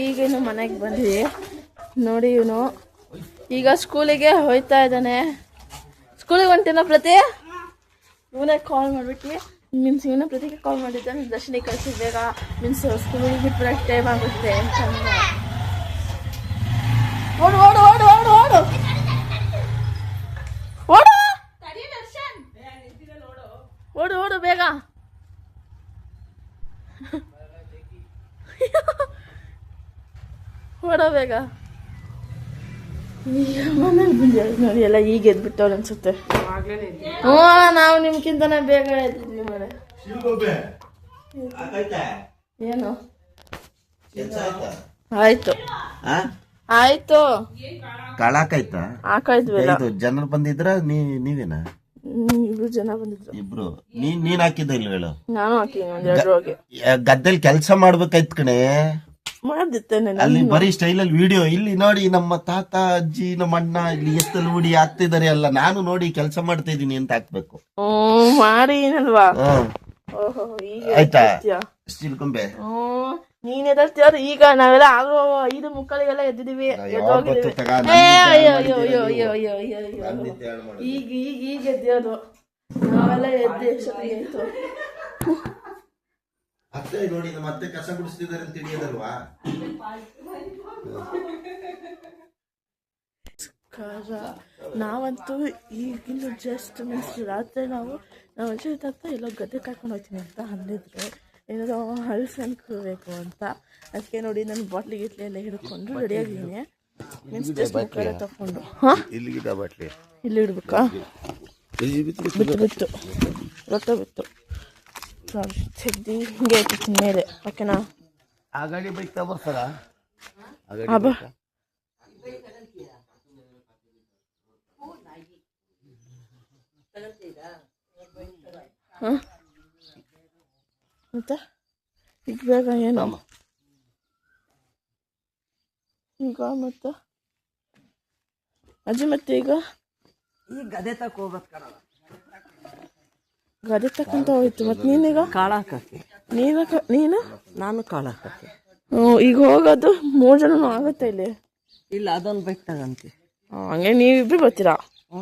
ಈಗೇನು ಮನೆಗೆ ಬಂದಿವಿ ನೋಡಿ. ಇವನು ಈಗ ಸ್ಕೂಲಿಗೆ ಹೋಯ್ತಾ ಇದ್ದಾನೆ. ಸ್ಕೂಲಿಗೆ ಹೊಂಟೇನೋ ಪ್ರತಿ? ಇವನೇ ಕಾಲ್ ಮಾಡಿಬಿಟ್ಟು ಮೀನ್ಸ್ ಇವನ ಪ್ರತಿಗೆ ಕಾಲ್ ಮಾಡಿದ್ದಾನೆ. ದರ್ಶನಿ ಕಳಿಸಿ ಬೇಗ ಮೀನ್ಸ್ ಸ್ಕೂಲಿಗೆ ಬಿಟ್ಬಿಡಕ್ಕೆ ಟೈಮ್ ಆಗುತ್ತೆ ಅಂತ. ಓಡು ಓಡು ಓಡು ಓಡು ಓಡು ಓಡು ಓಡು ಓಡು ಬೇಗ. ಓಡೋ ಬೇಗ. ಈಗ ಮನೇಲಿ ಬಂದಿದ್ದಾರೆ ನೋಡಿ, ಎಲ್ಲ ಈಗ ಎದ್ಬಿಟ್ಟವ್ರು ಅನ್ಸುತ್ತೆ. ಹ್ಞೂ, ನಾವು ನಿಮ್ಗಿಂತನೇ ಬೇಗ ಎದ್ದಿದ್ವಿ ಮನೆ. ಏನು ಆಯ್ತು ಆಯ್ತು ಕಾಳಾಕಾಯ್ತಾ? ಹಾಕಾಯ್ತು. ಜನರು ಬಂದಿದ್ರ ನೀವೇನಾ? ಇಬ್ರು ಜನ ಬಂದಿದ್ರು. ಇಬ್ರು. ನೀನ್ ಹಾಕಿದ್ದ ಇಲ್ಲ ಹೇಳು? ನಾನು ಹಾಕಿದ್ದೀನಿ ಒಂದೆರಡು ಹೋಗಿ. ಗದ್ದೆಲ್ ಕೆಲ್ಸ ಮಾಡ್ಬೇಕಾಯ್ತು ಕಣೆ. ಮಾಡ್ದಿತ್ತೇನೆ ಅಲ್ಲಿ ಬರೀ ಸ್ಟೈಲ್ ಅಲ್ಲಿ ವಿಡಿಯೋ. ಇಲ್ಲಿ ನೋಡಿ ನಮ್ಮ ತಾತ ಅಜ್ಜಿ ನಮ್ಮ ಅಣ್ಣ ಇಲ್ಲಿ ಎಷ್ಟಲ್ಲಿ ಉಡಿ ಹಾಕ್ತಿದಾರೆ ಎಲ್ಲ. ನಾನು ನೋಡಿ ಕೆಲಸ ಮಾಡ್ತಾ ಇದೀನಿ ಅಂತ ಹಾಕ್ಬೇಕು. ಮಾಡಿ ಏನಲ್ವಾ? ಆಯ್ತಾ ಸ್ಟೀಲ್ ಕೊಂಬೆ? ನೀನ್ ಎದ್ದೇಳ್ತೀವ್ರು. ಈಗ ನಾವೆಲ್ಲ ಆಗೋ 5:45 ಎದ್ದಿದೀವಿ. ಈಗ ಎದ್ದೇಳು. ನಾವೆಲ್ಲ ಎದ್ದಿ ಎಷ್ಟೊತ್ತಿಗೆ ಅತ್ತೆ ನೋಡಿ, ನಮ್ಮ ಅತ್ತೆ ಕಸ ಗುಡಿಸ್ತಿದ್ದಾರೆ ಅಂತ ತಿಳಿಯೋದಲ್ವಾ? ನಾವಂತೂ ಈಗಿನ ಜಸ್ಟ್ ಮೀನ್ಸ್ ರಾತ್ರಿ ನಾವು ಅಜ್ಜಿ ತಾತ ಎಲ್ಲೋ ಗದ್ದೆ ಕಾಯ್ಕೊಂಡು ಹೋಗ್ತೀನಿ ಅಂತ ಅಂದಿದ್ರು. ಏನಾದ್ರು ಹಲಸನ್ನು ಕೊಡಬೇಕು ಅಂತ. ಅದಕ್ಕೆ ನೋಡಿ ನಾನು ಬಾಟ್ಲಿ ಗಿಟ್ಲಿ ಎಲ್ಲ ಹಿಡ್ಕೊಂಡು ರೆಡಿಯಾಗಿದ್ದೀನಿ. ಮೀನ್ಸ್ ಜಸ್ಟ್ ಮುಖ ತಗೊಂಡು ಇಲ್ಲಿ ಇಡ್ಬೇಕಾ? ಬಿತ್ತು ಬಿತ್ತು ರೊಟ್ಟ ಬಿತ್ತು ತೆಗ್ದು ಹಿಂಗೆ ಇಟ್ಟಿರ್ತೀನಿ ಮೇಲೆ. ಓಕೆನಾ? ಗಾಡಿ ಬೈಕ್ ತಗೋರ್ತಾರ? ಮತ್ತೆ ಈಗ ಬೇಗ ಏನು ಈಗ ಮತ್ತೆ ಅಜ್ಜಿ ಮತ್ತೆ ಈಗ ಗದೆ ತಕ ಹೋಗ್ಬೇಕು. ಗದೆ ತಕ್ಕಂತ ಹೋಯ್ತು. ಮತ್ತೆ ನೀನೀಗ ಕಾಳ ಹಾಕಕ್ಕೆ? ನೀನು ನಾನು ಕಾಳ ಹಾಕಕ್ಕೆ. ಈಗ ಹೋಗೋದು 3 ಜನನೂ ಆಗುತ್ತೆ ಇಲ್ಲಿ? ಇಲ್ಲ, ಅದೊಂದು ಬೈಕ್ ತಗಂತಿ. ಹಂಗೆ ನೀವಿಬ್ರು ಬರ್ತೀರಾ?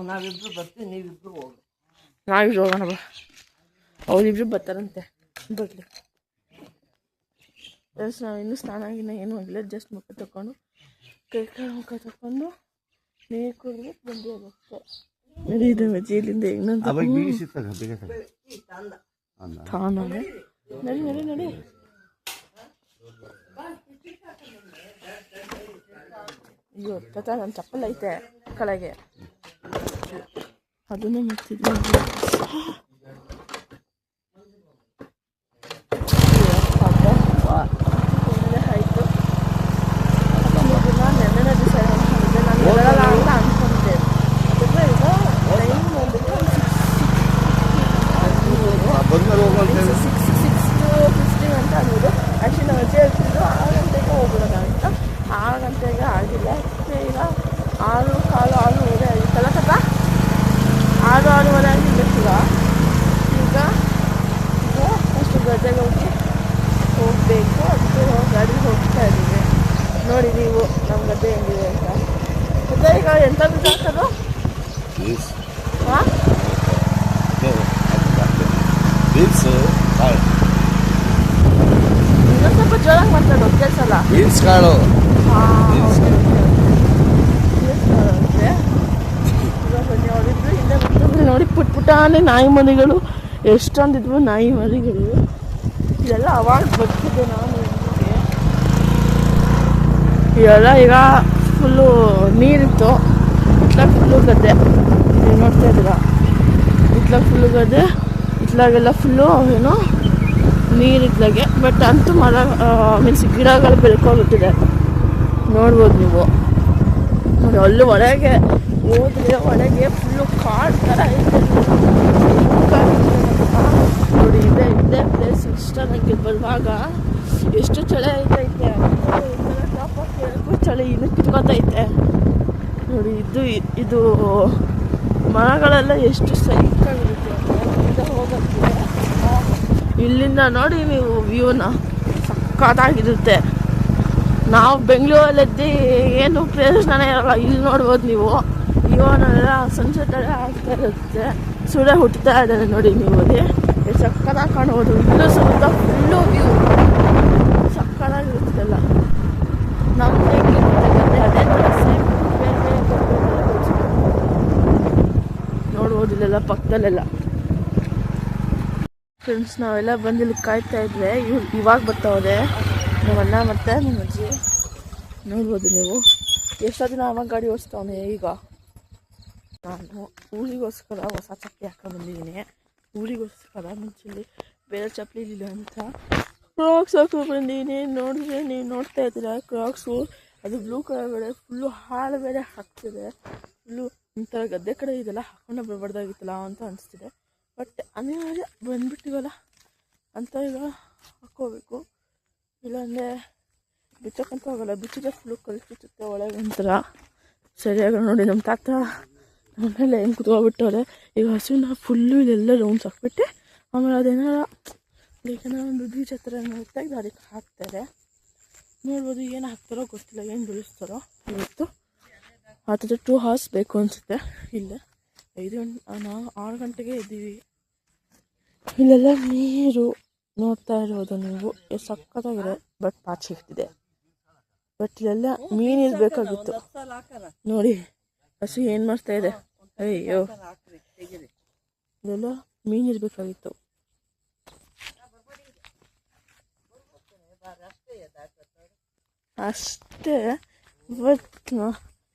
ನಾವಿಬ್ರು ಬರ್ತೀವಿ, ನೀವಿಬ್ರು ಹೋಗಿ. ನಾವಿಬ್ರು ಹೋಗೋಣ ಬಾ. ಅವರಿಬ್ರು ಬರ್ತಾರಂತೆ. ಬರ್ಲಿ. ನಾವು ಇನ್ನೂ ಸ್ನಾನ ಆಗಿನ ಏನೂ ಆಗಿಲ್ಲ. ಜಸ್ಟ್ ಮುಖ ತಗೊಂಡು ಕೈ ಕಾಲು ಮುಖ ತಗೊಂಡು ನೀರು ಕುಡಿದು ಬಂದಿರುತ್ತೆ. ನಡಿ ಇದೆ ಮಜ್ಜಿ ಇಲ್ಲಿಂದ ಹೆಂಗಂತ ನಡಿ ನಡಿ ನಡಿ. ಅಯ್ಯೋ ತಾತ, ನನ್ನ ಚಪ್ಪಲ್ ಐತೆ ಕೆಳಗೆ, ಅದನ್ನೇ ಮಾಡ್ತಿದ್ವಿ. ಆಯಿತು. ನೆನ್ನೆ ಡಿಸೈಡ್ ಮಾಡಿದ್ದೆ ನಾನು ಹೇಳಲ್ಲ ಅಂತ ಅನ್ಕೊಂಡೆ. ಅದಕ್ಕೆ ಈಗ ಟೈಮ್ ಬಂದ್ಬಿಟ್ಟು 6:50 ಅಂತ ಅನ್ನೋದು. ಆ್ಯಕ್ಚುಲಿ ನಾವು ಅಜ್ಜಿ ಹೇಳ್ತಿದ್ದು 6 ಗಂಟೆಗೆ ಹೋಗ್ಬಿಡೋಣ ಅಂತ. 6 ಗಂಟೆಗೆ ಆಗಿಲ್ಲ. ಈಗ 6:15 6:30 ಆಗಿತ್ತಲ್ಲ ತಾತ? 6:30 ಆಗಿರ್ಬೇಕೀಗ. ಈಗ ಅಷ್ಟು ಗದ್ದೆಗೆ ಹೋಗಬೇಕು. ಅದಕ್ಕೆ ಗಾಡಿ ಹೋಗ್ತಾ ಇದ್ದೀವಿ. ನೋಡಿ ನೀವು ನಮ್ಮ ಗದ್ದೆ ಹೆಂಗಿದೆ ಅಂತ. ಮತ್ತೆ ಈಗ ಎಂತ ಬೀಜ ಹಾಕೋದು? ಹಾಂ, ಇನ್ನೊಂದು ಸ್ವಲ್ಪ ಜೋರಾಗಿ ಮಾತಾಡೋ ಕೆಲಸಲ್ಲ. ಅವರಿಬ್ರು ಹಿಂದೆ ಬರ್ತಿದ್ರು ನೋಡಿ. ಪುಟ್ಟಾನೆ ನಾಯಿ ಮರಿಗಳು ಎಷ್ಟೊಂದಿದ್ವು. ನಾಯಿ ಮರಿಗಳು ಇದೆಲ್ಲ ಅವಾಗ ಬರ್ತಿದ್ದೆ ನಾನು. ಇವೆಲ್ಲ ಈಗ ಫುಲ್ಲು ನೀರಿತ್ತು. ಇತ್ಲಾಗ ಫುಲ್ಲು ಗದ್ದೆ ನೀವು ನೋಡ್ತಾ ಇದ್ದೀರಾ. ಇತ್ಲಾಗ ಫುಲ್ಲು ಗದ್ದೆ, ಇತ್ಲಾಗೆಲ್ಲ ಫುಲ್ಲು ಏನೋ ನೀರು ಇತ್ಲಾಗೆ. ಬಟ್ ಅಂತೂ ಮರ ಮೀನ್ಸ್ ಗಿಡಗಳು ಬೆಳ್ಕೊಬಿಟ್ಟಿದೆ. ನೋಡ್ಬೋದು ನೀವು. ನೋಡಿ ಅಲ್ಲೂ ಒಳಗೆ ಹೋದ್ರೆ ಒಳಗೆ ಫುಲ್ಲು ಕಾಡು ಥರ ಐತೆ ನೋಡಿ. ಇದೇ ಪ್ಲೇಸ್ ಇಷ್ಟ ನನಗೆ. ಬರುವಾಗ ಎಷ್ಟು ಚಳಿ ಐತೈತೆ. ಟಾಪ್ ಹಾಕಿ ಚಳಿ ಇನ್ನೂ ಕಿತ್ಕೊತೈತೆ ನೋಡಿ. ಇದು ಮರಗಳೆಲ್ಲ ಎಷ್ಟು ಸೈಕಾಗಿರುತ್ತೆ ಅಂದರೆ ಹೋಗೋಕ್ಕೆ. ಇಲ್ಲಿಂದ ನೋಡಿ ನೀವು ವ್ಯೂನ ಸಕ್ಕತ್ತಾಗಿರುತ್ತೆ. ನಾವು ಬೆಂಗಳೂರಲ್ಲಿದ್ದು ಏನು ಪ್ರಯೋಜನನೇ ಇರಲ್ಲ. ಇಲ್ಲಿ ನೋಡ್ಬೋದು ನೀವು, ಇವನೆಲ್ಲ ಸನ್ಸೆಟ್ ಎಲ್ಲ ಆಗ್ತಾ ಇರುತ್ತೆ, ಸೂರ್ಯ ಹುಟ್ಟುತ್ತಾ ಇದ್ದಾನೆ ನೋಡಿ ನೀವು. ಅಲ್ಲಿ ಸಕ್ಕತ್ತಾಗಿ ಕಾಣ್ಬೋದು. ಇಲ್ಲೂ ಸುತ್ತ ಫುಲ್ಲು ವ್ಯೂ ಸಕ್ಕತ್ತಾಗಿರುತ್ತಲ್ಲ. ನಮ್ದು ಹೆಂಗಿರುತ್ತೆ ಅದೇ ಥರ ಸೇಮ್ ನೋಡ್ಬೋದು ಇಲ್ಲೆಲ್ಲ ಪಕ್ಕದಲ್ಲೆಲ್ಲ. ಫ್ರೆಂಡ್ಸ್, ನಾವೆಲ್ಲ ಬಂದು ಇಲ್ಲಿ ಕಾಯ್ತಾ ಇದ್ವಿ. ಇವಾಗ ಬರ್ತಾವೆ ನಮ್ಮಣ್ಣ ಮತ್ತು ನಮ್ಮ ಅಜ್ಜಿ. ನೋಡ್ಬೋದು ನೀವು, ಎಷ್ಟೋ ದಿನ ಅವಾಗ ಗಾಡಿ ಓಡಿಸ್ತಾವನೆ. ಈಗ ನಾನು ಊರಿಗೋಸ್ಕರ ಹೊಸ ಚಪ್ಪಲಿ ಹಾಕೊಂಡು ಬಂದಿದ್ದೀನಿ. ಊರಿಗೋಸ್ಕರ ಮುಂಚೆಲಿ ಬೇರೆ ಚಪ್ಪಲಿ ಇಲ್ಲ ಅಂತ ಕ್ರಾಕ್ಸ್ ಹಾಕೊಂಡು ಬಂದಿದ್ದೀನಿ. ನೋಡಿದ್ರೆ ನೀವು ನೋಡ್ತಾ ಇದ್ದೀರಾ ಕ್ರಾಕ್ಸು, ಅದು ಬ್ಲೂ ಕಲರ್ ಬೇರೆ, ಫುಲ್ಲು ಹಾಳು ಬೇರೆ ಹಾಕ್ತಿದೆ. ಫುಲ್ಲು ಒಂಥರ ಗದ್ದೆ ಕಡೆ ಇದೆಲ್ಲ ಹಾಕೊಂಡು ಬರಬಾರ್ದಾಗಿತ್ತಲ್ಲ ಅಂತ ಅನಿಸ್ತಿದೆ. ಬಟ್ ಅನಿವಾರ್ಯ ಬಂದ್ಬಿಟ್ಟಿವಲ್ಲ ಅಂತ ಈಗ ಹಾಕ್ಕೋಬೇಕು. ಇಲ್ಲಾಂದರೆ ಬಿಚ್ಚಕ್ಕಂತ ಹೋಗಲ್ಲ, ಬಿಚ್ಚಿದ್ರೆ ಫುಲ್ಲು ಕಲಿಸುತ್ತೆ ಒಳಗೆ ಒಂಥರ ಸರಿಯಾಗಿ. ನೋಡಿ ನಮ್ಮ ತಾತ ಆಮೇಲೆ ಹೆಂಗೆ ಕುತ್ಕೊಬಿಟ್ಟವ್ರೆ. ಈಗ ಹಸುವಿನ ಫುಲ್ಲು ಇಲ್ಲೆಲ್ಲ ರೌಂಡ್ಸ್ ಹಾಕ್ಬಿಟ್ಟು ಆಮೇಲೆ ಅದೇನಾರ ಬೇಕಂದ್ರೆ ಒಂದು ಬೀಜ ಥರ ತೆಗೆದು ಅದಕ್ಕೆ ಹಾಕ್ತಾರೆ. ನೋಡ್ಬೋದು ಏನು ಹಾಕ್ತಾರೋ ಗೊತ್ತಿಲ್ಲ, ಏನು ಬೆಳೆಸ್ತಾರೋ ಇವತ್ತು. ಆ ಥರ 2 hours ಬೇಕು ಅನಿಸುತ್ತೆ. ಇಲ್ಲೇ 6 ಗಂಟೆಗೆ ಇದ್ದೀವಿ. ಇಲ್ಲೆಲ್ಲ ನೀರು ನೋಡ್ತಾ ಇರೋದು ನೀವು, ಎಷ್ಟು ಸಕ್ಕತ್ತಾಗಿದೆ. ಬಟ್ ಪಾಚಿ ಇರ್ತಿದೆ. ಬಟ್ ಇಲ್ಲೆಲ್ಲ ಮೀನು ಇರಬೇಕಾಗಿತ್ತು. ನೋಡಿ ಹಸು ಏನು ಮಾಡ್ತಾ ಇದೆ. ಅಯ್ಯೋ, ಇಲ್ಲೆಲ್ಲ ಮೀನು ಇರಬೇಕಾಗಿತ್ತು. ಅಷ್ಟೇ. ಬಟ್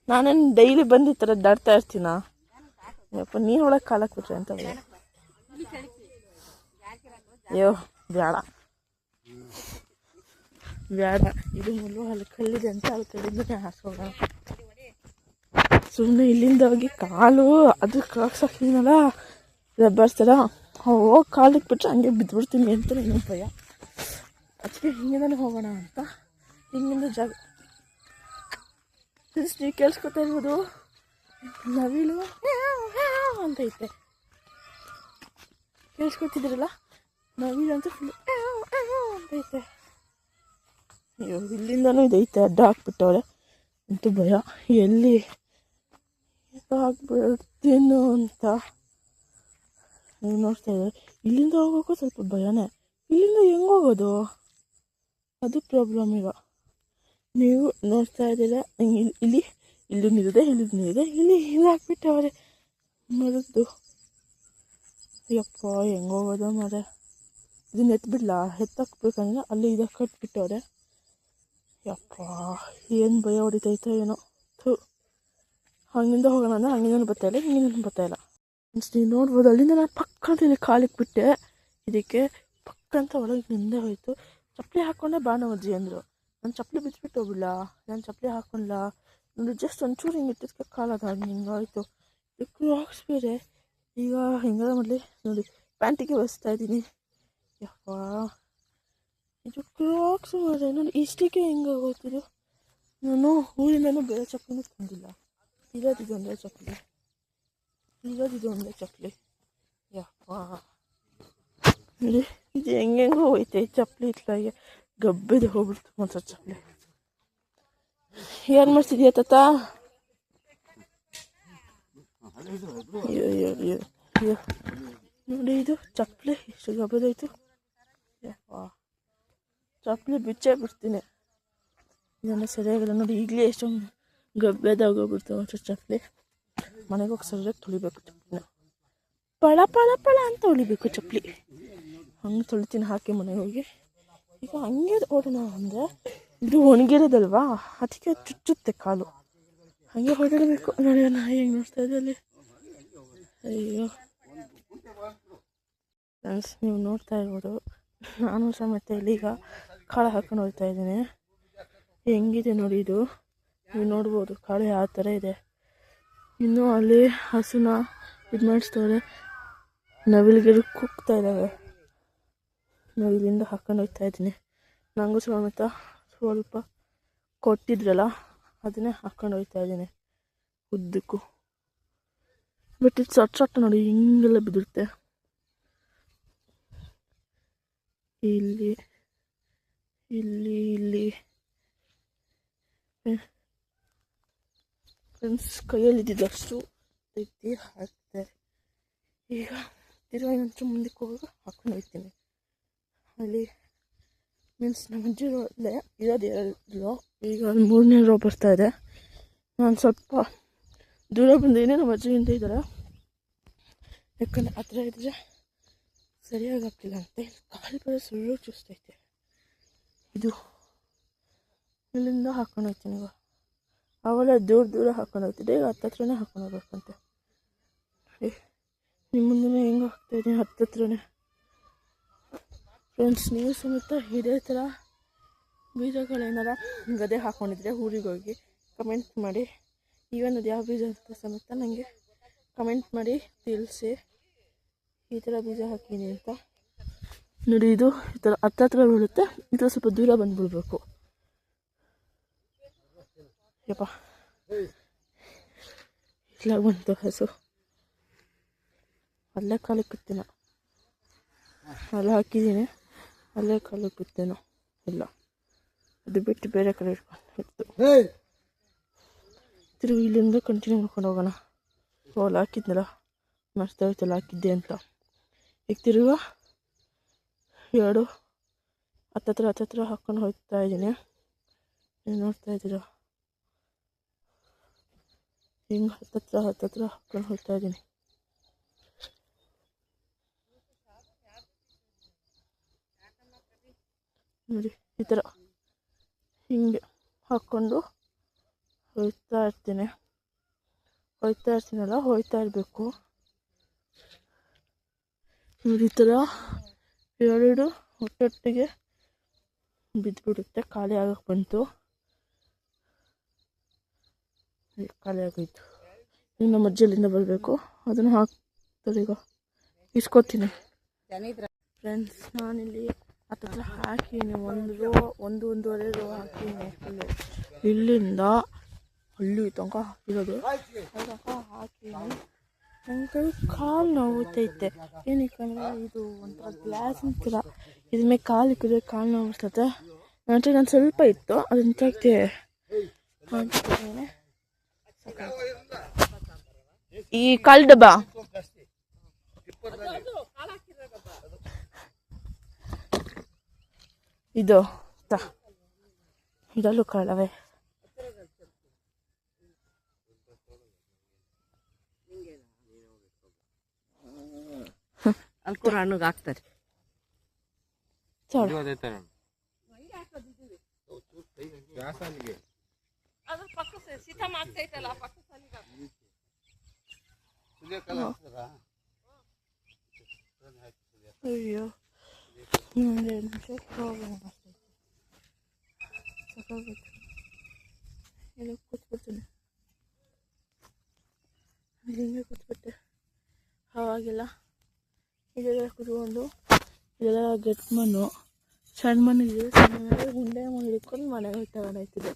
ನಾನೇನು ಡೈಲಿ ಬಂದು ಈ ಥರ ದಾಡ್ತಾ ಇರ್ತೀನ? ಯಪ್ಪ, ನೀರೊಳಗೆ ಕಾಲಕ್ಕೆ ಬಿಟ್ರೆ ಅಂತ. ಅಯ್ಯೋ ಬೇಡ ಬೇಡ, ಇದು ಮೊದಲು ಅಲ್ಲಿ ಕಲ್ಲಿದೆ ಅಂತ ಅಲ್ಲಿ ಕಲ್ಲಿಂದನೇ ಹಾಕೋಣ. ಸುಮ್ಮನೆ ಇಲ್ಲಿಂದ ಹೋಗಿ ಕಾಲು ಅದು ಕಾಕ್ಸಾಕಿನಲ್ಲ ರಬ್ಬರ್ಸ್ ಥರ ಹೋಗಿ ಕಾಲಿಗೆ ಬಿಟ್ಟರೆ ಹಂಗೆ ಬಿದ್ದುಬಿಡ್ತೀನಿ ಅಂತ ಇನ್ನೂ ಭಯ. ಅದಕ್ಕೆ ಹಿಂಗಿಂದನೇ ಹೋಗೋಣ ಅಂತ ಹಿಂಗಿಂದ ಜಾಗ. ನೀವು ಕೇಳಿಸ್ಕೊತಾ ಇರ್ಬೋದು, ನವಿಲು ಅಂತ ಐತೆ. ಕೇಳಿಸ್ಕೊತಿದ್ದೀರಲ್ಲ, ನವಿಲು ಅಂತ ಫುಲ್ ಅಂತ ಐತೆ. ಅಯ್ಯೋ, ಇಲ್ಲಿಂದನೂ ಇದೈತೆ, ಅಡ್ಡ ಹಾಕ್ಬಿಟ್ಟವ್ರೆ. ಅಂತೂ ಭಯ, ಎಲ್ಲಿ ಆಗ್ಬಿಡ್ತೀನೋ ಅಂತ. ನೀವು ನೋಡ್ತಾ ಇದ್ದಾರೆ, ಇಲ್ಲಿಂದ ಹೋಗೋಕ್ಕೂ ಸ್ವಲ್ಪ ಭಯನೇ. ಇಲ್ಲಿಂದ ಹೆಂಗೆ ಹೋಗೋದು, ಅದು ಪ್ರಾಬ್ಲಮ್. ಈಗ ನೀವು ನೋಡ್ತಾ ಇದ್ದೀರ, ಇಲ್ಲಿ ಇಲ್ಲೂ ನೀರಿದೆ, ಇಲ್ಲೂ ನೀರಿದೆ, ಇಲ್ಲಿ ಹಾಕ್ಬಿಟ್ಟವ್ರೆ ಮರದ್ದು. ಯಪ್ಪ, ಹೆಂಗೆ ಹೋಗೋದು ಮರ. ಇದನ್ನ ಎತ್ಬಿಡ್ಲ, ಎತ್ತಾಕ್ಬೇಕಂದ್ರೆ ಅಲ್ಲಿ ಇದಕ್ಕೆ ಕಟ್ಬಿಟ್ಟವ್ರೆ. ಯಪ್ಪ, ಏನು ಭಯ ಹೊಡಿತೈತೋ ಏನೋ. ಹಂಗಿಂದ ಹೋಗೋಣ ಅಂದರೆ ಹಂಗಿಂದನೂ ಬರ್ತಾಯಿಲ್ಲ, ಹಿಂಗಿಂದನೂ ಬರ್ತಾಯಿಲ್ಲ. ನೀವು ನೋಡ್ಬೋದು, ಅಲ್ಲಿಂದ ನಾನು ಪಕ್ಕ ಅಂತ ಇಲ್ಲಿ ಕಾಲಿಗೆ ಬಿಟ್ಟೆ. ಇದಕ್ಕೆ ಪಕ್ಕಂತ ಒಳಗೆ ನಿಂದೆ ಹೋಯ್ತು. ಚಪ್ಪಲಿ ಹಾಕ್ಕೊಂಡೆ ಬಾ ನಮ್ಮ ಅಜ್ಜಿ ಅಂದರು. ನಾನು ಚಪ್ಪಲಿ ಬಿಚ್ಚಿಬಿಟ್ಟು ಹೋಗ್ಬಿಡ್ಲ, ನಾನು ಚಪ್ಪಲಿ ಹಾಕ್ಕೊಂಡ್ಲ. ನೋಡಿ ಜಸ್ಟ್ ಒಂಚೂರು ಹಿಂಗೆ ಇಟ್ಟಿದ್ದಕ್ಕೆ ಕಾಲದ ಹಿಂಗಾಯಿತು. ಇದು ಕ್ರಾಕ್ಸ್ ಬೇರೆ. ಈಗ ಹೆಂಗಾರ ಮಾಡಲಿ ನೋಡಿ, ಪ್ಯಾಂಟಿಗೆ ಒರೆಸ್ತಾ ಇದ್ದೀನಿ. ಯಪ್ಪ, ಇದು ಕ್ರಾಕ್ಸ್ ಮಾರೆ. ನೋಡಿ ಇಷ್ಟಕ್ಕೆ ಹೆಂಗೆ ಹೋಗ್ತಿದ್ದು. ನಾನು ಊರಿಂದನೂ ಬೇರೆ ಚಪ್ಪಲಿನೂ ತಂದಿಲ್ಲ. ಇರೋದಿದು ಒಂದೇ ಚಪ್ಪಲಿ, ಇರೋದಿದು ಒಂದೇ ಚಪ್ಪಲಿ. ಯಪ್ಪ ನೋಡಿ, ಇದು ಹೆಂಗೆಂಗೋ ಹೋಯ್ತೆ ಈ ಚಪ್ಪಲಿ. ಇತ್ಲಾಗೆ ಗಬ್ಬಿದು ಹೋಗ್ಬಿಡ್ತು ಒಂದು ಚಪ್ಪಲಿ. ಏನು ಮಾಡ್ತಿದ್ಯಾ ತಾತ? ಅಯ್ಯೋ ಅಯ್ಯೋ ಅಯ್ಯೋ ಅಯ್ಯೋ, ನೋಡಿ ಇದು ಚಪ್ಪಲಿ ಎಷ್ಟು ಗಬ್ಬದೋಯ್ತು. ಯಪ್ಪ, ಚಪ್ಪಲಿ ಬಿಚ್ಚೇ ಬಿಡ್ತೀನಿ. ಇದೆಲ್ಲ ಸರಿಯಾಗಿಲ್ಲ ನೋಡಿ, ಈಗಲೇ ಎಷ್ಟೊಂದು ಗಬ್ಬೆದಾಗೋಗ್ಬಿಡ್ತು ಒಂದು ಚಪ್ಪಲಿ. ಮನೆಗೆ ಹೋಗಿ ಸರಿಯಾಗಿ ತೊಳಿಬೇಕು ಚಪ್ಪಲಿನ, ಪಳ ಪಳ ಪಳ ಅಂತ ತೊಳಿಬೇಕು ಚಪ್ಪಲಿ. ಹಂಗೆ ತೊಳಿತೀನಿ ಹಾಕಿ ಮನೆಗೆ ಹೋಗಿ. ಈಗ ಹಂಗೆ ಓಡೋಣ ಅಂದರೆ ಇದು ಒಣಗಿರೋದಲ್ವಾ, ಅದಕ್ಕೆ ಚುಚ್ಚುತ್ತೆ ಕಾಲು. ಹಾಗೆ ಹೊರಡಬೇಕು. ನೋಡಿ ನಾನು ಹೆಂಗೆ ನೋಡ್ತಾ ಇದ್ದೆ ಅಲ್ಲಿ. ಅಯ್ಯೋ ಫ್ರೆಂಡ್ಸ್, ನೀವು ನೋಡ್ತಾ ಇರ್ಬೋದು, ನಾನು ಸಮೇತ ಇಲ್ಲಿಗ ಕಾಳು ಹಾಕೊಂಡು ಹೋಗ್ತಾ ಇದ್ದೀನಿ. ಹೆಂಗಿದೆ ನೋಡಿ ಇದು, ನೀವು ನೋಡ್ಬೋದು ಕಾಳು ಯಾವ ಥರ ಇದೆ. ಇನ್ನೂ ಅಲ್ಲಿ ಹಸುನ ಇದು ಮಾಡಿಸ್ತವ್ರೆ, ನವಿಲಿಗೆರು ಕುಗ್ತಾ ಇದ್ದಾವೆ. ನಾವು ಇಲ್ಲಿಂದ ಹಾಕೊಂಡು ಹೋಗ್ತಾ ಇದ್ದೀನಿ. ನನಗೂ ಸಮೇತ ಸ್ವಲ್ಪ ಕೊಟ್ಟಿದ್ರಲ್ಲ, ಅದನ್ನೇ ಹಾಕೊಂಡು ಹೋಗ್ತಾ ಇದ್ದೀನಿ ಉದ್ದಕ್ಕೂ. ಬಟ್ ಇದು ಸೊಟ್ಟು ನೋಡಿ ಹಿಂಗೆಲ್ಲ ಬಿದ್ದಿರುತ್ತೆ. ಇಲ್ಲಿ ಇಲ್ಲಿ ಇಲ್ಲಿ ಫ್ರೆಂಡ್ಸ್ ಕೈಯಲ್ಲಿದ್ದಷ್ಟು ತೆಗ್ದು ಹಾಕ್ತಾರೆ. ಈಗ ತಿರುಗಿ ನಂತರ ಮುಂದಕ್ಕೆ ಹೋಗಿ ಹಾಕೊಂಡು ಹೋಗ್ತೀನಿ. ಅಲ್ಲಿ ಮೀನ್ಸ್ ನಮ್ಮ ಅಜ್ಜಿ ರೋಡಲ್ಲೇ ಇರೋದು 2 ರೋ. ಈಗ ಒಂದು 3ನೇ ರೋ ಬರ್ತಾ ಇದೆ. ನಾನು ಸ್ವಲ್ಪ ದೂರ ಬಂದಿದ್ದೀನಿ, ನಮ್ಮ ಅಜ್ಜಿ ಹಿಂದೆ ಇದ್ದಾರೆ. ಯಾಕಂದರೆ ಆ ಥರ ಇದ್ದರೆ ಸರಿಯಾಗಿ ಆಗ್ತಿಲ್ಲ ಅಂತ. ಕಾಲು ಬೇರೆ ಸುಳ್ಳು ಚೂಸ್ತೈತೆ. ಇದು ಇಲ್ಲಿಂದ ಹಾಕೊಂಡು ಹೋಗ್ತೀನಿ. ಈಗ ಅವೆಲ್ಲ ದೂರ ಹಾಕೊಂಡು ಹೋಗ್ತಿದ್ದೆ, ಈಗ ಹತ್ತತ್ರನೇ ಹಾಕೊಂಡು ಹೋಗ್ಬೇಕಂತೆ. ನಿಮ್ಮ ಮುಂದೆ ಹೆಂಗೆ ಹೋಗ್ತಾಯಿದ್ದೀನಿ, ಹತ್ತತ್ರನೇ. ಫ್ರೆಂಡ್ಸ್, ನೀವು ಸಮೇತ ಇದೇ ಥರ ಬೀಜಗಳೇನಾರ ಗದೆ ಹಾಕ್ಕೊಂಡಿದ್ರೆ ಊರಿಗೆ ಹೋಗಿ ಕಮೆಂಟ್ ಮಾಡಿ. ಈವನ್ ಅದು ಯಾವ ಬೀಜ ಅಂತ ಸಮೇತ ನನಗೆ ಕಮೆಂಟ್ ಮಾಡಿ ತಿಳಿಸಿ. ಈ ಥರ ಬೀಜ ಹಾಕಿದ್ದೀನಿ ಅಂತ ನೋಡಿ. ಇದು ಈ ಥರ ಹತ್ತತ್ರ ಬೀಳುತ್ತೆ, ಈ ಥರ ಸ್ವಲ್ಪ ದೂರ ಬಂದುಬಿಡ್ಬೇಕು. ಯಪ್ಪ, ಇಲ್ಲ ಬಂತು ಹಸು. ಅಲ್ಲೇ ಕಾಲಕ್ಕಿತ್ತೇನೋ, ಅಲ್ಲೇ ಹಾಕಿದ್ದೀನಿ, ಅಲ್ಲೇ ಕಾಲಕ್ಕಿತ್ತೇನೋ. ಇಲ್ಲ, ಅದು ಬಿಟ್ಟು ಬೇರೆ ಕಡೆ ಇತ್ತು. ತಿರುಗಿ ಇಲ್ಲಿಂದ ಕಂಟಿನ್ಯೂ ಮಾಡ್ಕೊಂಡು ಹೋಗೋಣ. ಅಲ್ಲಿ ಹಾಕಿದ್ನಲ್ಲ, ಮರ್ತಾಯ್ತಲ್ಲ ಹಾಕಿದ್ದೆ ಅಂತ. ಈಗ ತಿರುಗ 2 ಹತ್ತತ್ರ ಹಾಕ್ಕೊಂಡು ಹೋಗ್ತಾ ಇದ್ದೀನಿ. ನೀವು ನೋಡ್ತಾ ಇದ್ದೀರ, ಹಿಂಗೆ ಹತ್ತತ್ರ ಹಾಕ್ಕೊಂಡು ಹೋಗ್ತಾ ಇದ್ದೀನಿ. ನೋಡಿ, ಈ ಥರ ಹಿಂಗೆ ಹಾಕ್ಕೊಂಡು ಹೋಗ್ತಾ ಇರಬೇಕು. ನೋಡಿ, ಈ ಥರ 2 ಒಟ್ಟೊಟ್ಟಿಗೆ ಬಿದ್ದುಬಿಡುತ್ತೆ. ಖಾಲಿ ಆಗಕ್ಕೆ ಬಂತು, ಖಾಲಿ ಆಗೋಯ್ತು. ಈಗ ನಮ್ಮ ಅಜ್ಜಿಯಲ್ಲಿಂದ ಬರಬೇಕು, ಅದನ್ನು ಹಾಕ್ತಾರೆ. ಈಗ ಇಸ್ಕೊತೀನಿ. ಫ್ರೆಂಡ್ಸ್, ನಾನಿಲ್ಲಿ ಹತ್ತತ್ರ ಹಾಕಿನಿ. 1.5 ರೋ ಹಾಕಿನಿ. ಫುಲ್ಲು ಇಲ್ಲಿಂದ ಅಲ್ಲಿ ತನಕ ಇರೋದು ಹಾಕಿನಿ. ನನಗೆ ಕಾಲು ನೋವುತ್ತೈತೆ. ಏನಕ್ಕಂದ್ರೆ ಇದು ಒಂಥರ ಗ್ಲಾಸಿನ ಥರ, ಇದ್ರ ಮೇಲೆ ಕಾಲು ಇಕ್ಕಿದ್ರೆ ಕಾಲು ನೋವು ಬರ್ತದೆ. ನನ್ನ ಹತ್ರ ನಾನು ಸ್ವಲ್ಪ ಇತ್ತು, ಅದನ್ನು ತೆಗ್ದೆ ಹಾಕಿದ್ದೀನಿ. ಈ ಕಾಲು ಡಬ್ಬ ಇದು ಇದಲ್ಲೂ ಕಾಳವೆ. ಅಂಕುರ ಹಣ್ಣಿಗೆ ಹಾಕ್ತಾರೆ. ಅಯ್ಯೋ, ಎಲ್ಲ ಕೂತ್ಬಿಡ್ತೀನಿ. ಹಿಂಗೆ ಕೂತ್ಬಿಟ್ಟೆ. ಅವಾಗೆಲ್ಲ ಇದೆಲ್ಲ ಕುತ್ಕೊಂಡು, ಇದೆಲ್ಲ ಗಟ್ಟಿ ಮಣ್ಣು, ಸಣ್ಣ ಮಣ್ಣು ಇದೆ. ಸಣ್ಣ ಮಣ್ಣು ಹುಂಡೆ ಮಾಡಿ ಹಿಡ್ಕೊಂಡು ಮನೆಗೆ ಹೋಗಿ ತಗೊಂಡೋಗ್ತಿದ್ದೆ.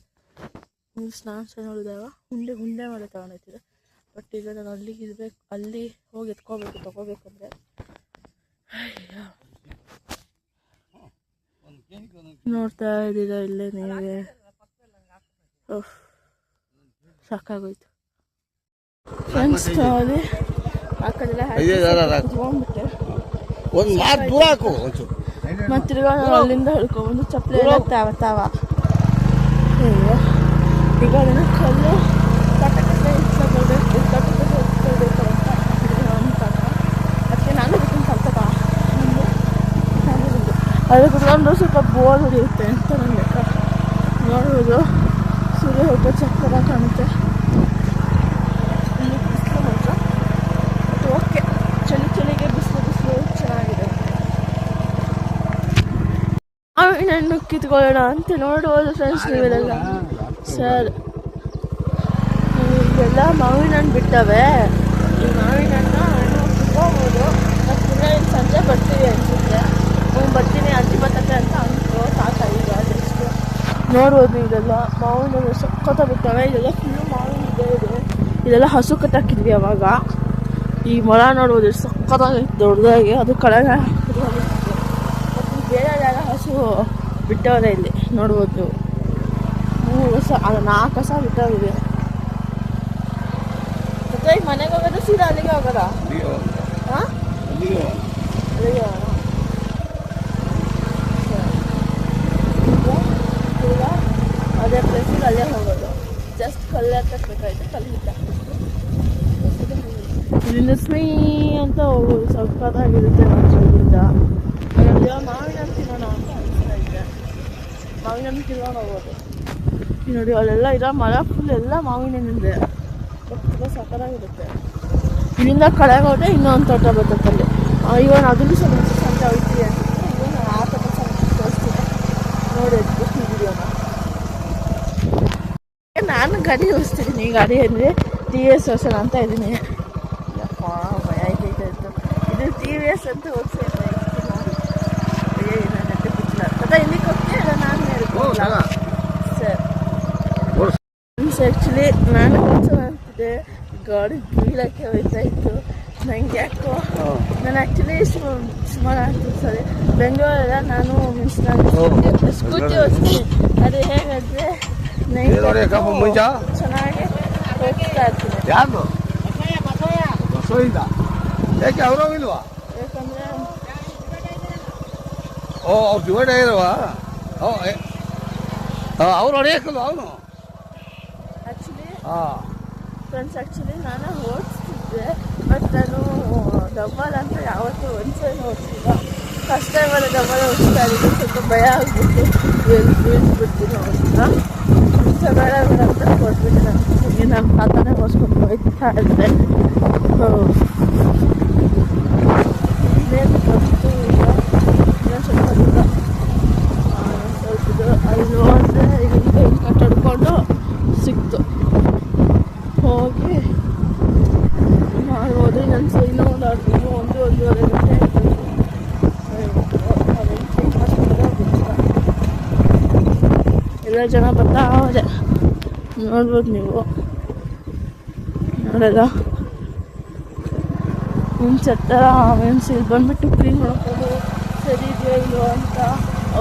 ಸ್ನಾನ ಸಣ್ಣದಾಗ ಹುಂಡೆ ಮಾಡಿ ತಗೊಂಡೋಗ್ತಿದ್ದೆ. ಬಟ್ ಈಗ ನಾನು ಅಲ್ಲಿಗೆ ಇರ್ಬೇಕು, ಅಲ್ಲಿ ಹೋಗಿ ತಗೋಬೇಕಂದ್ರೆ ನೋಡ್ತಾ ಇದ್ದೀರಾ ಇಲ್ಲೇ ನೀವೇ. ಸಾಕಾಗೋಯ್ತು ಫ್ರೆಂಡ್ಸ್. ಅಲ್ಲಿ ಆ ಕಡೆ ಹೋಗ್ಬಿಟ್ಟೆ. ಮತ್ತೆ ತಿರ್ಗಾ ಅಲ್ಲಿಂದ ಹಿಡ್ಕೊಂಡ್ಬಂದು ಚಪ್ಪಲಿ ಎಲ್ಲ ತಾವ ಈಗ ಅದನ್ನು ಕಲ್ಲು ಕಟ್ಟಕಟ್ಟೆ ಇಟ್ಕೊಳ್ಬೇಕು ಅಂತ ಅದಕ್ಕೆ ನಾನು ಬಿಟ್ಟು ಕಲ್ತಕ ಅದು ಕುತ್ಕೊಂಡು ಸ್ವಲ್ಪ ಬೋರ್ ಹೊಡೆಯುತ್ತೆ ಅಂತ ನನ್ನ ಲೆಕ್ಕ. ನೋಡ್ಬೋದು, ಸೂರ್ಯ ಸ್ವಲ್ಪ ಚಕ್ಕರ ಕಾಣುತ್ತೆ. ಇಲ್ಲಿ ಬಿಸಿಲು ಮಾತ್ರ, ಬಟ್ ಓಕೆ, ಚಳಿಗೆ ಬಿಸಿಲು ಚೆನ್ನಾಗಿದೆ. ಮಾವಿನ ಹಣ್ಣು ಕಿತ್ಕೊಳ್ಳೋಣ ಅಂತ ನೋಡ್ಬೋದು ಫ್ರೆಂಡ್ಸ್. ನೀವೆಲ್ಲ ಸರ್, ಇವೆಲ್ಲ ಮಾವಿನ ಹಣ್ಣು ಬಿಟ್ಟವೆ. ಈ ಮಾವಿನ ಹಣ್ಣು ಕಿತ್ಕೋಬೋದು. ಮತ್ತು ಪುನಃ ಇಲ್ಲಿ ಸಂಜೆ ಬರ್ತೀವಿ ಅನಿಸುತ್ತೆ. ಬರ್ತೀನಿ, ಅಜ್ಜಿ ಬರ್ತತೆ ಅಂತ ಅಂತು. ಸಾಕ ಈಗ ಜಸ್ಟ್ ನೋಡ್ಬೋದು. ಇದೆಲ್ಲ ಮಾವಿನ ಹಣ್ಣು ಸಖತ್ತ ಬಿಟ್ಟವೆ. ಇದೆಲ್ಲ ಫುಲ್ಲು ಮಾವಿನ ಇದೆ. ಇದೆಲ್ಲ ಹಸು ಕಟ್ಟಾಕಿದ್ವಿ ಅವಾಗ. ಈ ಮೊಳ ನೋಡ್ಬೋದು ಎಷ್ಟು ಸಖತ್ತಾಗೈತೆ ದೊಡ್ಡದಾಗಿ. ಅದು ಕೆಳಗೆ ಮತ್ತು ಬೇರೆ ಯಾರ ಹಸು ಬಿಟ್ಟವರೆ ಇಲ್ಲಿ ನೋಡ್ಬೋದು. 3 ವರ್ಷ ಅದು 4 ಕಸ ಬಿಟ್ಟೋಗಿದೆ. ಮತ್ತೆ ಈಗ ಮನೆಗೆ ಹೋಗೋದು ಸೀದಾ ಅಲ್ಲಿಗೆ ಹೋಗೋದಾ? ಹಾಂ, ಅಲ್ಲಿಗೆ ಹೋಗೋಣ. ಈಗ ಅದೇ ಪ್ಲೇಸಿಗೆ ಅಲ್ಲೇ ಹೋಗೋದು. ಜಸ್ಟ್ ಕಲ್ಲು ಹತ್ತಬೇಕಾಯ್ತು, ಕಲ್ಲು ಹಿಟ್ಟಾಕ್ಬೇಕು. ಇಲ್ಲಿಂದ ಸ್ವೀ ಅಂತ ಹೋಗೋದು. ಸಕ್ಕತ್ತಾಗಿರುತ್ತೆ ಮಾತ್ರ ಇಲ್ಲಿಂದ. ಮಾವಿನ ಹಣ್ಣು ತಿನ್ನೋಣ ಅಂತ ಅನಿಸ್ತಾ ಇದ್ದೆ. ಮಾವಿನ ಹಣ್ಣು ತಿನ್ನೋಣ ಹೋಗೋದು. ನೋಡಿ ಅಲ್ಲೆಲ್ಲ ಇರೋ ಮರ ಫುಲ್ ಎಲ್ಲ ಮಾವಿನ ಹಣ್ಣಿಂದೆ. ತುಂಬ ಸಕ್ಕತ್ತಾಗಿರುತ್ತೆ. ಇಲ್ಲಿಂದ ಕೆಳಗೆ ಹೋದರೆ ಇನ್ನೊಂದು ತೋಟ ಬರ್ತದೆ ಅಲ್ಲಿ. ಇವಾಗ ಅದನ್ನು ಸಮಸ್ಯೆ ಅಂತ ಹೋಗ್ತೀವಿ ಅನ್ಸುತ್ತೆ. ಇವಾಗ ಆ ತೋಟ ಸಮಸ್ಯೆ ತೋರಿಸ್ತೀನಿ ನೋಡಿ ಈ ವಿಡಿಯೋನ. ನಾನು ಗಾಡಿ ಓಡಿಸ್ತಿದ್ದೀನಿ. ಈ ಗಾಡಿ ಅಂದರೆ TVS ಓಡಿಸೋಣ ಅಂತ ಇದ್ದೀನಿ. ಯಪ್ಪ ಭಯ ಆಯ್ತೈತೆ ಇತ್ತು. ಇದು TVS ಅಂತ ಓಡಿಸಿ ಏನಂತೆ ಗೊತ್ತಿಲ್ಲ. ಮತ್ತೆ ಇಲ್ಲಿಗೆ ಹೋಗ್ತೀನಿ ಅಲ್ಲ ನಾನು ಹೇಳ್ಕೊಲ್ಲ ಸರ್. ಆ್ಯಕ್ಚುಲಿ ನಾನು ಓಡಿಸೋಣ ಅಂತಿದ್ದೆ, ಗಾಡಿ ಬೀಳಕ್ಕೆ ಹೋಯ್ತಾ ಇತ್ತು. ನಂಗೆ ಯಾಕೋ ನಾನು ಆ್ಯಕ್ಚುಲಿ ಸುಮಾರು ಆಗ್ತಿತ್ತು ಸರಿ ಬೆಂಗಳೂರೆಲ್ಲ ನಾನು ಸ್ಕೂಟಿ ಓಡಿಸ್ತೀನಿ. ಅದು ಹೇಗಂದರೆ ಚೆನ್ನಾಗಿ ಹೋಗ್ತಾ ಇರ್ತೀನಿ. ಯಾಕೆ ಅವರು ಇಲ್ವಾ? ಯಾಕಂದರೆ ಅವ್ರು ಡಿವೈಡ್ ಆಗಿರವಾ? ಅವ್ರು ಹೊಡೆಯಕ್ಕಲ್ಲ ಅವನು. ಆ್ಯಕ್ಚುಲಿ ನಾನು ಓಡಿಸ್ತಿದ್ದೆ, ಬಟ್ ನಾನು ಡಬ್ಬಲ್ ಅಂತ ಯಾವತ್ತೂ ಒಂದ್ಸಲ ಓಡಿಸಿಲ್ಲ. ಫಸ್ಟ್ ಟೈಮಲ್ಲಿ ಡಬ್ಬಲ್ ಓಡಿಸ್ತಾ ಇದ್ದೀನಿ. ಸ್ವಲ್ಪ ಭಯ ಆಗಿಬಿಟ್ಟು ಎಲ್ಲಿ ಬೀಳ್ಸ್ಬಿಡ್ತೀನಿ ಅಂತ ಬೇಡ ಬೇಡ ಅಂತ ಕೊಟ್ಬಿಟ್ಟೆ. ನನಗೆ ನಮ್ಮ ತಾತನೇ ಓಡಿಸ್ಕೊಂಡು ಹೋಗ್ತಾ ಇದ್ದೆ. ಇನ್ನೇನು ಬಂತು ಈಗ ಇನ್ನೊಂದು ಸ್ವಲ್ಪ ದೂರ ಸ್ವಲ್ಪ ಅಲ್ಲಿ ನೋಡಿದ್ರೆ ಇಲ್ಲಿಂದ ಕಟ್ಟಡ್ಕೊಂಡು ಸಿಕ್ತು. ಹೋಗಿ ಮಾಡ್ಬೋದು. ಇನ್ನೂ ಒಂದೂವರೆ ಗಂಟೆ ಎಲ್ಲ ಜನ ಬರ್ತಾ ಹೋದೆ. ನೋಡ್ಬೋದು ನೀವು ನೋಡೋದ ಮುಂಚೆತ್ತರ ಮೀನ್ಸ್ ಇಲ್ಲಿ ಬಂದ್ಬಿಟ್ಟು ಕ್ಲೀನ್ ಮಾಡ್ಕೊಂಡು ಸರಿ ಇದೆಯೋ ಇಲ್ಲೋ ಅಂತ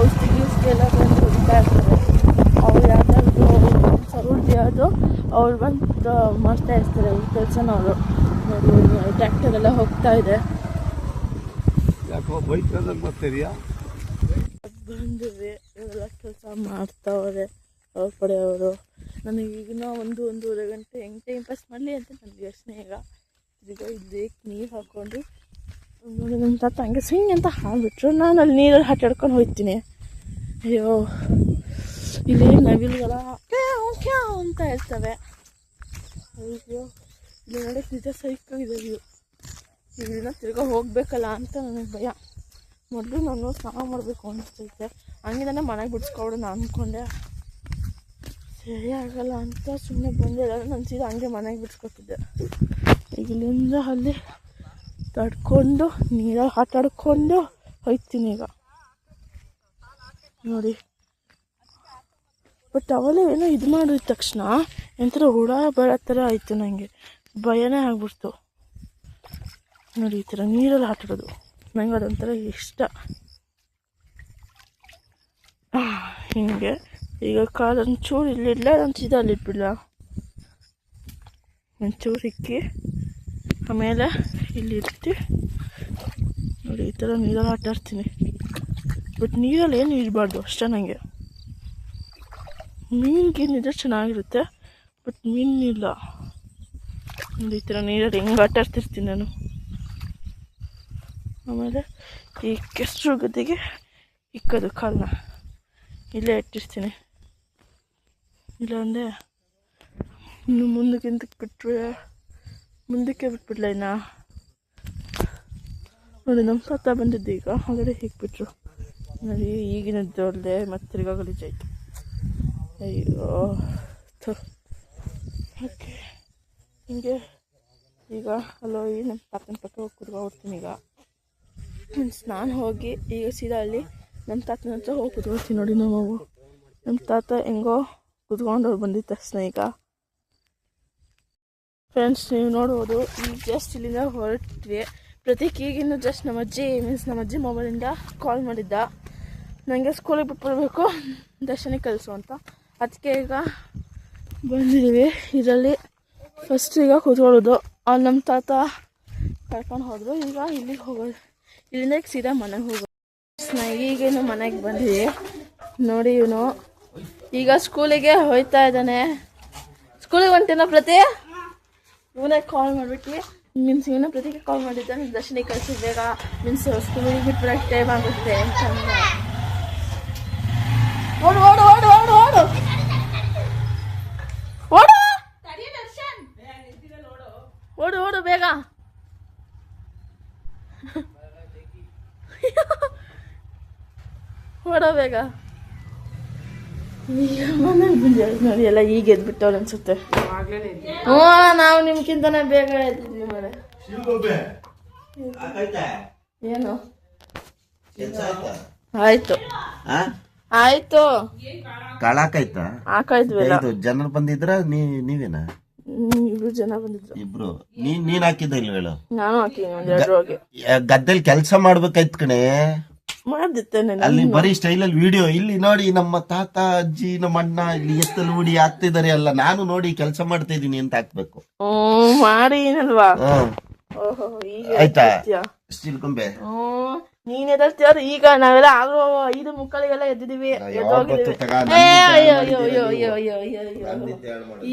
ಔಷಧಿ ಎಲ್ಲ ಬಂದು ಹುಡ್ತಾ ಇರ್ತಾರೆ. ಅವ್ರು ಯಾವ್ದಾದ್ರು ಸರುಳ್ಳಿ ಅದು ಅವ್ರು ಬಂದು ಮಾಡ್ತಾ ಇರ್ತಾರೆ ಕೆಲಸನ. ಅವರು ನೋಡಿ ಟ್ರ್ಯಾಕ್ಟರ್ ಎಲ್ಲ ಹೋಗ್ತಾ ಇದೆ. ಬಂದಿವೆ ಇವೆಲ್ಲ ಕೆಲಸ ಮಾಡ್ತಾವ್ರೆ ಅವ್ರ ಕಡೆಯವರು. ನನಗೆ ಈಗಿನ ಒಂದೂವರೆ ಗಂಟೆ ಹೆಂಗೆ ಟೈಮ್ ಪಾಸ್ ಮಾಡಲಿ ಅಂತ ನನಗೆ ಯೋಚನೆ. ಈಗ ಇಲ್ಲಿ ನೀರು ಹಾಕ್ಕೊಂಡು ನೋಡಿ ನಮ್ಮ ತಾತ ಹಂಗೆ ಸ್ವಿಂಗ್ ಅಂತ ಹಾಕ್ಬಿಟ್ರು. ನಾನು ಅಲ್ಲಿ ನೀರಲ್ಲಿ ಆಟಾಡ್ಕೊಂಡು ಹೋಗ್ತೀನಿ. ಅಯ್ಯೋ ಇಲ್ಲಿ ನವಿಲುಗಳ ಕ್ಯಾವ್ ಅಂತ ಇರ್ತವೆ. ಅಯ್ಯೋ ಇಲ್ಲಿ ನೋಡೋಕ್ಕೆ ನಿಜ ಸೈಕಾಗಿದೆ ವ್ಯೂ. ಇಲ್ಲಿಂದ ತಿರ್ಗಾ ಹೋಗಬೇಕಲ್ಲ ಅಂತ ನನಗೆ ಭಯ. ಮೊದಲು ನಾನು ಸ್ನಾನ ಮಾಡಬೇಕು ಅನಿಸ್ತೈತೆ. ಹಂಗಿದಾನೆ ಮನೆಗೆ ಬಿಡಿಸ್ಕೊಬಿಡೋಣ ಅಂದ್ಕೊಂಡೆ. ಸರಿ ಆಗಲ್ಲ ಅಂತ ಸುಮ್ಮನೆ ಬಂದೆ. ನಾನು ಸೀದಾ ಹಂಗೆ ಮನೆಗೆ ಬಿಡಿಸ್ಕೊತಿದ್ದೆ. ಈಗ ಇಲ್ಲಿಂದ ಅಲ್ಲಿ ತಡ್ಕೊಂಡು ನೀರಲ್ಲಿ ಆಟಾಡ್ಕೊಂಡು ಹೋಗ್ತೀನಿ ಈಗ ನೋಡಿ. ಬಟ್ ಅವೆಲ್ಲ ಏನೋ ಇದು ಮಾಡಿದ ತಕ್ಷಣ ಎಂಥರ ಹುಳ ಬರೋ ಥರ ಆಯಿತು. ನನಗೆ ಭಯನೇ ಆಗ್ಬಿಡ್ತು ನೋಡಿ. ಈ ಥರ ನೀರಲ್ಲಿ ಆಟಾಡೋದು ನಂಗೆ ಅದೊಂಥರ ಇಷ್ಟ. ಹಿಂಗೆ ಈಗ ಕಾಲೊಂಚೂರು ಇಲ್ಲಿಡ್ಲ ನಾನು ಸೀದಾ ಅಲ್ಲಿಟ್ಬಿಡ್ಲ. ಒಂಚೂರು ಇಕ್ಕಿ ಆಮೇಲೆ ಇಲ್ಲಿರ್ತಿ ನೋಡಿ. ಈ ಥರ ನೀರಲ್ಲಿ ಆಟಾಡ್ತೀನಿ. ಬಟ್ ನೀರಲ್ಲಿ ಏನು ಇರಬಾರ್ದು ಅಷ್ಟೇ. ನನಗೆ ಮೀನಿಗೇನಿದ್ರೆ ಚೆನ್ನಾಗಿರುತ್ತೆ, ಬಟ್ ಮೀನಿಲ್ಲ ನೋಡಿ. ಈ ಥರ ನೀರಲ್ಲಿ ಹೆಂಗೆ ಆಟಾಡ್ತಿರ್ತೀನಿ ನಾನು. ಆಮೇಲೆ ಈ ಕೆಸರು ಗದ್ದೆಗೆ ಇಕ್ಕೋದು ಕಾಲನ್ನ ಇಲ್ಲೇ ಇಟ್ಟಿರ್ತೀನಿ. ಇಲ್ಲಾಂದರೆ ಇನ್ನು ಮುಂದಕ್ಕೆ ಬಿಟ್ಬಿಡ್ಲ ಇನ್ನು ನೋಡಿ. ನಮ್ಮ ತಾತ ಬಂದಿದ್ದು ಈಗ ಹೊರಗಡೆ ಹಿಕ್ಬಿಟ್ರು ನೋಡಿ. ಈಗಿನದ್ದೊಳ್ಳೆ ಮತ್ತೆ ತಿರ್ಗಾ ಗಲೀಜಾಯ್ತು. ಅಯ್ಯೋ ಓಕೆ ಹಿಂಗೆ ಈಗ ಅಲ್ಲೋಗಿ ನಮ್ಮ ತಾತನ ಪಕ್ಕ ಹೋಗಿ ಕುತ್ಕೊಬಿಡ್ತೀನಿ. ಈಗ ಮೀನ್ಸ್ ನಾನು ಹೋಗಿ ಈಗ ಸೀದಾ ಅಲ್ಲಿ ನಮ್ಮ ತಾತನ ಹತ್ರ ಹೋಗಿ ಕುತ್ಕೊಳ್ತೀನಿ ನೋಡಿ. ನಾವು ನಮ್ಮ ತಾತ ಹೆಂಗೋ ಕುತ್ಕೊಂಡವ್ರು ಬಂದಿದ್ದ ತಕ್ಷಣ ಈಗ ಫ್ರೆಂಡ್ಸ್ ನೀವು ನೋಡ್ಬೋದು. ಈಗ ಜಸ್ಟ್ ಇಲ್ಲಿಂದ ಹೊರಟ್ವಿ. ಪ್ರತೀಕ್ ಈಗಿನ್ನು ಜಸ್ಟ್ ನಮ್ಮ ಅಜ್ಜಿ ಮೊಬೈಲಿಂದ ಕಾಲ್ ಮಾಡಿದ್ದ. ನನಗೆ ಸ್ಕೂಲಿಗೆ ಬಿಟ್ಬಿಡ್ಬೇಕು ದರ್ಶನಕ್ಕೆ ಕಳಿಸು ಅಂತ. ಅದಕ್ಕೆ ಈಗ ಬಂದಿದ್ದೀವಿ. ಇದರಲ್ಲಿ ಫಸ್ಟ್ ಈಗ ಕೂತ್ಕೊಳ್ಳೋದು. ಅವ್ರು ನಮ್ಮ ತಾತ ಕರ್ಕೊಂಡು ಹೋದ್ರು. ಈಗ ಇಲ್ಲಿಗೆ ಹೋಗೋದು. ಇಲ್ಲಿಂದ ಈಗ ಸೀದಾ ಮನೆಗೆ ಹೋಗೋದು. ಈಗೇನು ಮನೆಗೆ ಬಂದಿವಿ. ನೋಡಿ ಇವನು ಈಗ ಸ್ಕೂಲಿಗೆ ಹೋಗ್ತಾ ಇದ್ದಾನೆ. ಸ್ಕೂಲಿಗೆ ಹೊಂಟೇನೋ ಪ್ರತಿ? ಇವನೇ ಕಾಲ್ ಮಾಡಿಬಿಟ್ಟು ಮೀನ್ಸ್ ಇವನ ಪ್ರತಿಗೆ ಕಾಲ್ ಮಾಡಿದ್ದಾನೆ. ದರ್ಶನಿಗೆ ಕಳಿಸಿ ಬೇಗ ಮೀನ್ಸ್ ಸ್ಕೂಲಿಗೆ ಬಿಟ್ಬಿಡಕ್ಕೆ ಟೈಮ್ ಆಗುತ್ತೆ ಅಂತ. ಓಡು ಓಡು ಓಡು ಓಡು ಓಡು ಓಡು ಓಡು ಓಡು ಬೇಗ. ಓಡೋ ಬೇಗ. ಈಗ ಮನೇಲಿ ಬಂದಿರೋದು ನೋಡಿ. ಎಲ್ಲ ಈಗ ಎದ್ಬಿಟ್ಟವ್ರು ಅನ್ಸುತ್ತೆ. ಹ್ಞೂ, ನಾವು ನಿಮ್ಗಿಂತನೇ ಬೇಗ ಎದ್ದಿದ್ವಿ ಮೇಲೆ. ಏನು ಆಯ್ತು ಆಯ್ತು ಕಾಳಾಕಾಯ್ತಾ? ಹಾಕಾಯ್ದ್ವಲ್ಲ. ಜನರು ಬಂದಿದ್ರ ನೀವೇನಾ? ಇಬ್ರು ಜನ ಬಂದಿದ್ರು. ಇಬ್ರು. ನೀನ್ ಹಾಕಿದ್ದ ಇಲ್ಲ ಹೇಳು? ನಾನು ಹಾಕಿದ್ದೀನಿ ಒಂದ್ 2 ರೋಗೆ. ಗದ್ದೆಲ್ ಕೆಲ್ಸ ಮಾಡ್ಬೇಕಾಯ್ತ್ ಕಣೆ. ಮಾಡ್ದಿತ್ತೇನೆ ಅಲ್ಲಿ ಬರೀ ಸ್ಟೈಲಲ್ಲಿ ವಿಡಿಯೋ. ಇಲ್ಲಿ ನೋಡಿ ನಮ್ಮ ತಾತ ಅಜ್ಜಿ ನಮ್ಮ ಅಣ್ಣ ಇಲ್ಲಿ ಎತ್ತಲ್ಲಿ ಉಡಿ ಹಾಕ್ತಿದಾರೆ ಅಲ್ಲ, ನಾನು ನೋಡಿ ಕೆಲಸ ಮಾಡ್ತಾ ಇದೀನಿ ಅಂತ ಹಾಕ್ಬೇಕು. ಮಾಡಿ ಏನಲ್ವಾ? ಓಹೋ, ಈಗ ಆಯ್ತಾ? ಸ್ಟಿಲ್ಕೊಂಬೆ ನೀನ್ ಎದಳ್ತೀವ್ರು. ಈಗ ನಾವೆಲ್ಲ ಆಗೋ 5 ಮುಕ್ಕಳಿಗೆಲ್ಲ ಎದ್ದಿದೀವಿ. ಎದ್ದೋಗಿದೀವಿ.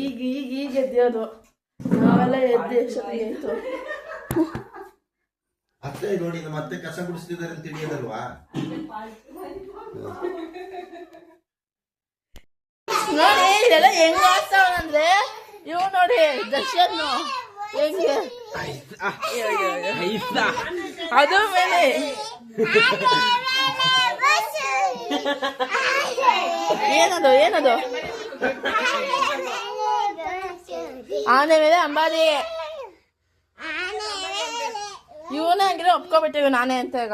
ಈಗ ಈಗ ಈಗ ಎದ್ದೇದು ನಾವೆಲ್ಲ ಎದ್ದೆ ಎಷ್ಟೊತ್ತಿಗೆ ಆಯ್ತು. ಅತ್ತೆ ನೋಡಿ ನಮ್ಮ ಅತ್ತೆ ಕಸ ಗುಡಿಸ್ತಿದ್ದಾರೆ ಅಂತ ತಿಳಿಯೋದಲ್ವಾ? ನೋಡಿ ಇದೆಲ್ಲ ಹೆಂಗ ಆಗ್ತಾವನಂದ್ರೆ ಇವ್ ನೋಡಿ ದರ್ಶನ್ ಹೆಂಗೆ ಅದು ಮೇಲೆ ಏನದು ಏನದು ಆನೆ ಮೇಲೆ ಅಂಬಾರಿ. ಇವನೇ ಹಂಗಿರೋ ಒಪ್ಕೊಬಿಟ್ಟಿವಿ ನಾನೇ ಅಂತ ಈಗ.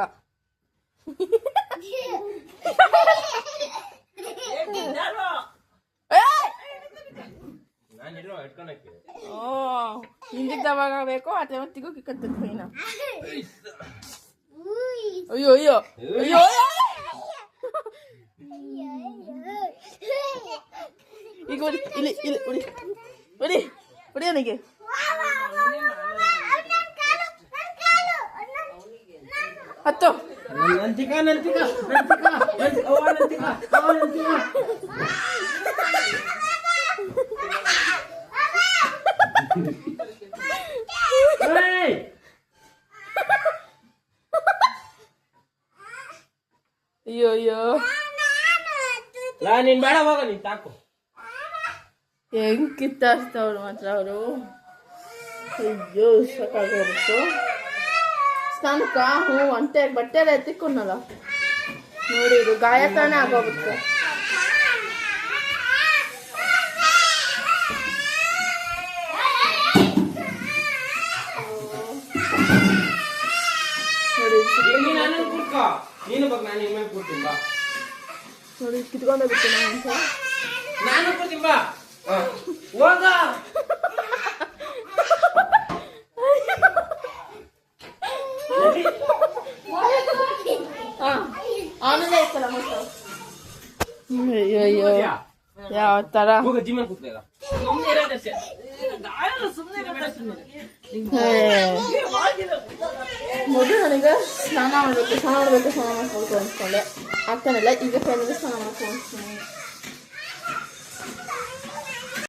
ಹಿಂದಿದ್ದವಾಗ ಬೇಕು ಆ ಟೈಮತ್ತಿಗೂ ಕಿಕ್ಕಂತಿದ್ವಿ ನಾ. ಅಯ್ಯೋ ಅಯ್ಯೋ ಅಯ್ಯೋ ಈಗ ಹೊಡಿ. ಇಲ್ಲಿ ಇಲ್ಲಿ ಹೊಡಿ ಹೊಡಿ ಹೊಡಿ ನನಗೆ. ಹತ್ತು ಅಯ್ಯೋ ಅಯ್ಯೋ ನೀನ್ ಬೇಡ ಹೋಗ, ನೀನ್ ತಾಕು. ಹೆಂಗ್ ಕಿತ್ತಾಡ್ತಾವ್ರು ಮಾತ್ರ ಅವರು. ಅಯ್ಯೋ ಸಾಕಾಗೋಗ್ಬಿಟ್ಟು. ಸ್ನಾನಕ್ಕ ಒಂಟೆ ಬಟ್ಟೆ ಎಲ್ಲ ಎತ್ತಿಕೊಂಡಲ್ಲ ನೋಡಿ. ಇದು ಗಾಯ ತಾನೇ ಆಗೋಗುತ್ತೆ. ನೋಡಿ ಕಿತ್ಕೊಂಡೇ ಬಿಟ್ಟು ನಾನು ಕೊಡ್ತೀನಿ ಬಾ ಹೋಗ. ಆಮೇಲೆ ಐತಲ್ಲ ಮತ್ತೆ. ಅಯ್ಯೋ ಯಾವ ತರ ಮೊದಲು ನನಗೆ ಸ್ನಾನ ಮಾಡ್ಬೇಕು ಸ್ನಾನ ಮಾಡ್ಬೇಕು ಸ್ನಾನ ಮಾಡ್ಬೇಕು ಅನ್ಸ್ಕೊಂಡೆ. ಆಗ್ತಾನಲ್ಲ ಈಗ ಸ್ನಾನ ಮಾಡ್ಕೊಂಡು